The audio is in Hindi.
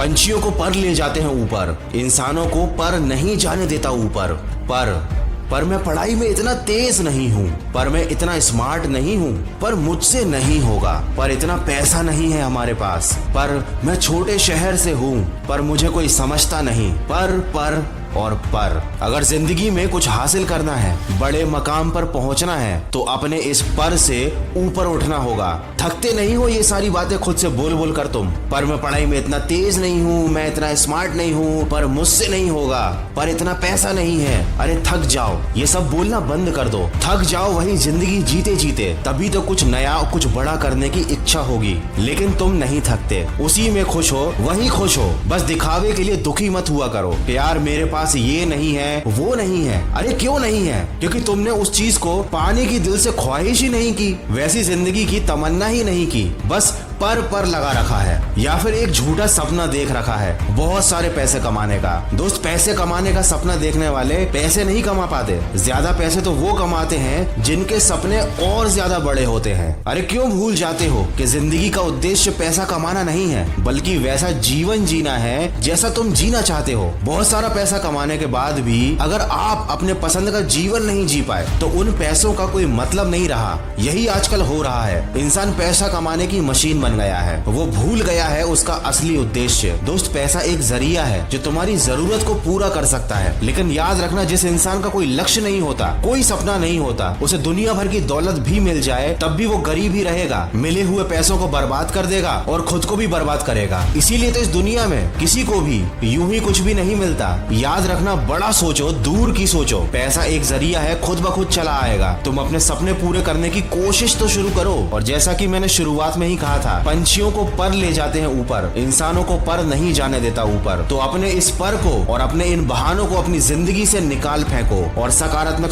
पंछियों को पर ले जाते हैं ऊपर, इंसानों को पर नहीं जाने देता ऊपर। पर मैं पढ़ाई में इतना तेज नहीं हूँ, पर मैं इतना स्मार्ट नहीं हूँ, पर मुझसे नहीं होगा, पर इतना पैसा नहीं है हमारे पास, पर मैं छोटे शहर से हूँ, पर मुझे कोई समझता नहीं। पर अगर जिंदगी में कुछ हासिल करना है, बड़े मकाम पर पहुंचना है, तो अपने इस पर से ऊपर उठना होगा। थकते नहीं हो ये सारी बातें खुद से बोल बोल कर तुम, पर मैं पढ़ाई में इतना तेज नहीं हूँ, मैं इतना स्मार्ट नहीं हूँ, पर मुझसे नहीं होगा, पर इतना पैसा नहीं है। अरे थक जाओ, ये सब बोलना बंद कर दो। थक जाओ वही जिंदगी जीते जीते, तभी तो कुछ नया कुछ बड़ा करने की इच्छा होगी। लेकिन तुम नहीं थकते, उसी में खुश हो, वही खुश हो। बस दिखावे के लिए दुखी मत हुआ करो कि यार मेरे पास ये नहीं है, वो नहीं है। अरे क्यों नहीं है? क्योंकि तुमने उस चीज को पाने की दिल से ख्वाहिश ही नहीं की, वैसी जिंदगी की तमन्ना ही नहीं की, बस पर लगा रखा है, या फिर एक झूठा सपना देख रखा है बहुत सारे पैसे कमाने का। दोस्त, पैसे कमाने का सपना देखने वाले पैसे नहीं कमा पाते। ज्यादा पैसे तो वो कमाते हैं जिनके सपने और ज्यादा बड़े होते हैं। अरे क्यों भूल जाते हो कि जिंदगी का उद्देश्य पैसा कमाना नहीं है, बल्कि वैसा जीवन जीना है जैसा तुम जीना चाहते हो। बहुत सारा पैसा कमाने के बाद भी अगर आप अपने पसंद का जीवन नहीं जी पाए, तो उन पैसों का कोई मतलब नहीं रहा। यही आजकल हो रहा है। इंसान पैसा कमाने की मशीन गया है, वो भूल गया है उसका असली उद्देश्य। दोस्त, पैसा एक जरिया है जो तुम्हारी जरूरत को पूरा कर सकता है, लेकिन याद रखना, जिस इंसान का कोई लक्ष्य नहीं होता, कोई सपना नहीं होता, उसे दुनिया भर की दौलत भी मिल जाए तब भी वो गरीब ही रहेगा। मिले हुए पैसों को बर्बाद कर देगा और खुद को भी बर्बाद करेगा। इसीलिए तो इस दुनिया में किसी को भी यूं ही कुछ भी नहीं मिलता। याद रखना, बड़ा सोचो, दूर की सोचो। पैसा एक जरिया है, खुद ब खुद चला आएगा। तुम अपने सपने पूरे करने की कोशिश तो शुरू करो। और जैसा कि मैंने शुरुआत में ही कहा था, पंछियों को पर ले जाते हैं ऊपर, इंसानों को पर नहीं जाने देता ऊपर। तो अपने इस पर को और अपने इन बहानों को अपनी जिंदगी से निकाल फेंको और सकारात्मक